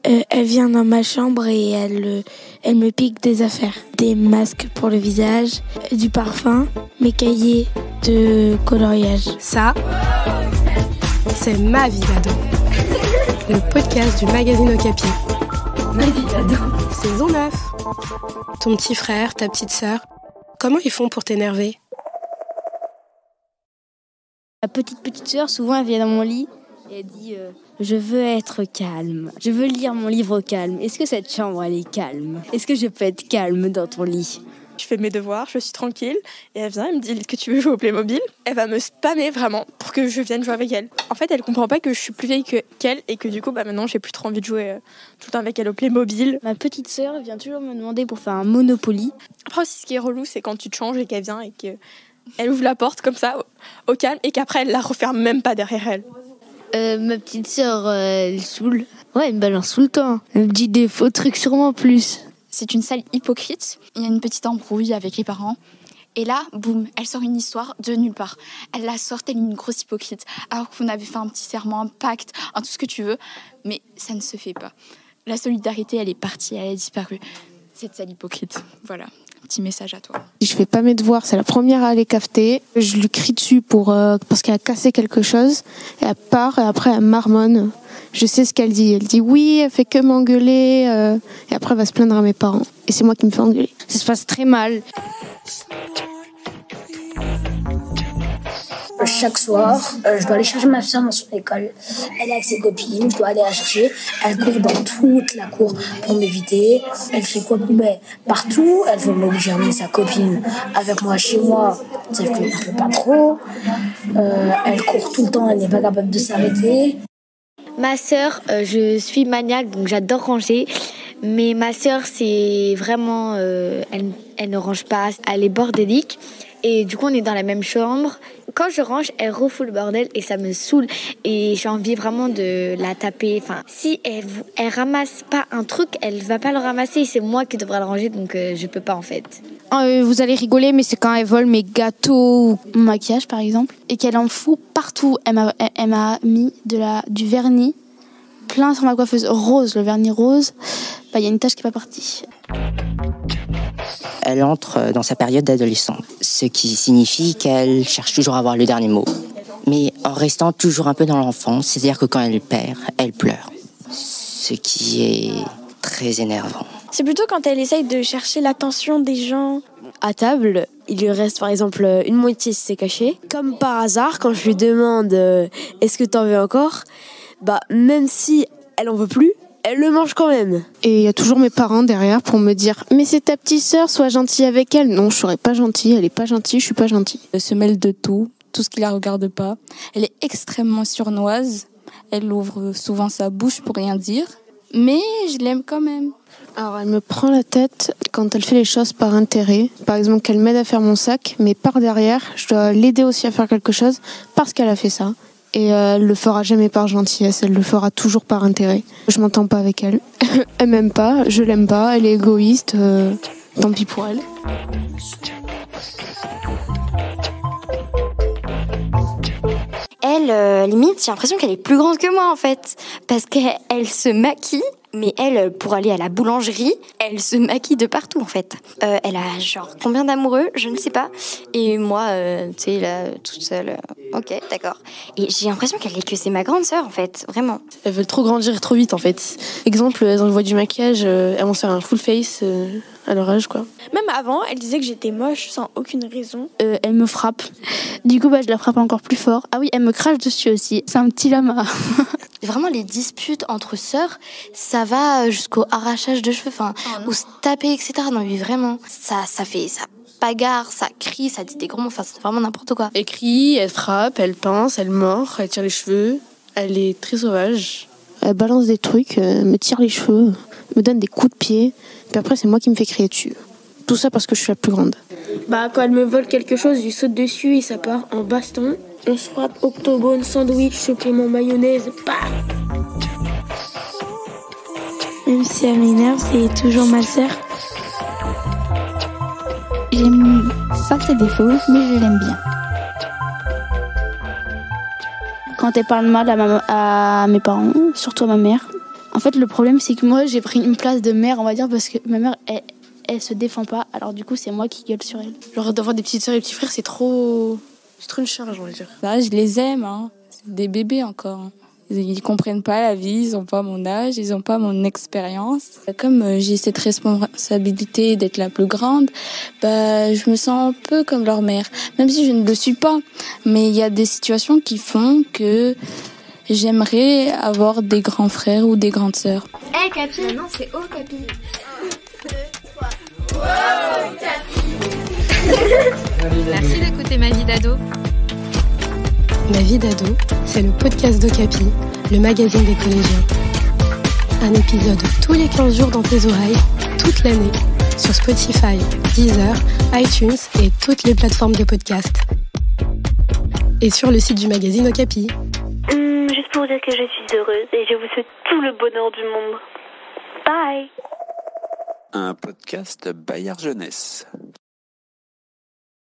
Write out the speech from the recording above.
Elle vient dans ma chambre et elle me pique des affaires. Des masques pour le visage, du parfum, mes cahiers de coloriage. Ça, c'est Ma vie d'ado. Le podcast du magazine Okapi. Ma vie d'ado. Saison 9. Ton petit frère, ta petite sœur, comment ils font pour t'énerver ? Ma petite sœur, souvent, elle vient dans mon lit et elle dit je veux être calme. Je veux lire mon livre au calme. Est-ce que cette chambre, elle est calme ? Est-ce que je peux être calme dans ton lit ? Je fais mes devoirs, je suis tranquille, et elle vient, elle me dit « que tu veux jouer au Playmobil ?» Elle va me spammer vraiment pour que je vienne jouer avec elle. En fait, elle comprend pas que je suis plus vieille qu'elle et que du coup, maintenant, j'ai plus trop envie de jouer tout le temps avec elle au Playmobil. Ma petite sœur vient toujours me demander pour faire un Monopoly. Après aussi, ce qui est relou, c'est quand tu te changes et qu'elle vient et qu'elle ouvre la porte comme ça, au calme, et qu'après, elle la referme même pas derrière elle. Ma petite sœur, elle saoule. Ouais, elle me balance tout le temps. Elle me dit des faux trucs sûrement plus. C'est une sale hypocrite. Il y a une petite embrouille avec les parents. Et là, boum, elle sort une histoire de nulle part. Elle la sort, elle est une grosse hypocrite. Alors qu'on avait fait un petit serment, un pacte, tout ce que tu veux. Mais ça ne se fait pas. La solidarité, elle est partie, elle a disparu. Cette sale hypocrite. Voilà, petit message à toi. Je fais pas mes devoirs, c'est la première à aller cafeter. Je lui crie dessus parce qu'elle a cassé quelque chose. Et elle part et après elle marmonne. Je sais ce qu'elle dit. Elle dit oui, elle fait que m'engueuler. Et après elle va se plaindre à mes parents. Et c'est moi qui me fais engueuler. Ça se passe très mal. Chaque soir, je dois aller chercher ma soeur dans son école. Elle est avec ses copines, je dois aller la chercher. Elle court dans toute la cour pour m'éviter. Elle fait quoi partout. Elle veut m'obliger à emmener sa copine avec moi chez moi, sauf que je ne peux pas trop. Elle court tout le temps, elle n'est pas capable de s'arrêter. Ma sœur, je suis maniaque, donc j'adore ranger. Mais ma sœur, c'est vraiment... elle ne range pas, elle est bordélique. Et du coup, on est dans la même chambre. Quand je range, elle refoule le bordel et ça me saoule. Et j'ai envie vraiment de la taper. Enfin, si elle ramasse pas un truc, elle va pas le ramasser. C'est moi qui devrais le ranger, donc je peux pas en fait. Vous allez rigoler, mais c'est quand elle vole mes gâteaux ou mon maquillage, par exemple, et qu'elle en fout partout. Elle m'a mis du vernis plein sur ma coiffeuse rose, le vernis rose. Il y a une tache qui n'est pas partie. Elle entre dans sa période d'adolescente, ce qui signifie qu'elle cherche toujours à avoir le dernier mot. Mais en restant toujours un peu dans l'enfance, c'est-à-dire que quand elle perd, elle pleure. Ce qui est très énervant. C'est plutôt quand elle essaye de chercher l'attention des gens. À table, il lui reste par exemple une moitié si c'est caché. Comme par hasard, quand je lui demande est-ce que t'en veux encore, même si elle en veut plus, elle le mange quand même. Et il y a toujours mes parents derrière pour me dire « Mais c'est ta petite sœur, sois gentille avec elle ». Non, je serais pas gentille, elle est pas gentille, je suis pas gentille. Elle se mêle de tout ce qui la regarde pas. Elle est extrêmement sournoise. Elle ouvre souvent sa bouche pour rien dire. Mais je l'aime quand même. Alors elle me prend la tête quand elle fait les choses par intérêt. Par exemple qu'elle m'aide à faire mon sac, mais par derrière, je dois l'aider aussi à faire quelque chose parce qu'elle a fait ça. Et elle le fera jamais par gentillesse, elle le fera toujours par intérêt. Je m'entends pas avec elle. Elle m'aime pas, je l'aime pas, elle est égoïste, tant pis pour elle. Elle, limite, j'ai l'impression qu'elle est plus grande que moi en fait. Parce qu'elle se maquille, mais elle, pour aller à la boulangerie, elle se maquille de partout en fait. Elle a genre combien d'amoureux, je ne sais pas. Et moi, tu sais, là, toute seule, ok, d'accord. Et j'ai l'impression que c'est ma grande sœur en fait, vraiment. Elles veulent trop grandir trop vite en fait. Exemple, elles envoient du maquillage, elles vont se faire un full face à leur âge quoi. Même avant, elle disait que j'étais moche sans aucune raison. Elle me frappe. Du coup, je la frappe encore plus fort. Ah oui, elle me crache dessus aussi. C'est un petit lama. Vraiment, les disputes entre sœurs, ça va jusqu'au arrachage de cheveux, ou se taper, etc. Non, mais vraiment, ça bagarre, ça crie, ça dit des gros mots, c'est vraiment n'importe quoi. Elle crie, elle frappe, elle pince, elle mord, elle tire les cheveux. Elle est très sauvage. Elle balance des trucs, me tire les cheveux, me donne des coups de pied. Puis après, c'est moi qui me fais crier dessus. Tout ça parce que je suis la plus grande. Quand elle me vole quelque chose, je lui saute dessus et ça part en baston. On se frappe octogone, sandwich, supplément mayonnaise, Même si elle m'énerve, c'est toujours ma sœur. J'aime pas ses défauts, mais je l'aime bien. Quand elle parle mal à mes parents, surtout à ma mère, fait, le problème, c'est que moi, j'ai pris une place de mère, on va dire, parce que ma mère, elle se défend pas. Alors du coup, c'est moi qui gueule sur elle. Genre d'avoir des petites sœurs et des petits frères, c'est trop une charge, on va dire. Là, je les aime, hein. C'est des bébés encore. Ils comprennent pas la vie, ils ont pas mon âge, ils ont pas mon expérience. Comme j'ai cette responsabilité d'être la plus grande, je me sens un peu comme leur mère, même si je ne le suis pas. Mais il y a des situations qui font que j'aimerais avoir des grands frères ou des grandes sœurs. Hey Capi, maintenant c'est au Capi. Merci d'écouter Ma vie d'ado. Ma vie d'ado, c'est le podcast d'Ocapi, le magazine des collégiens. Un épisode tous les 15 jours dans tes oreilles, toute l'année, sur Spotify, Deezer, iTunes et toutes les plateformes de podcast. Et sur le site du magazine Okapi. Juste pour dire que je suis heureuse et je vous souhaite tout le bonheur du monde. Bye. Un podcast Bayard Jeunesse.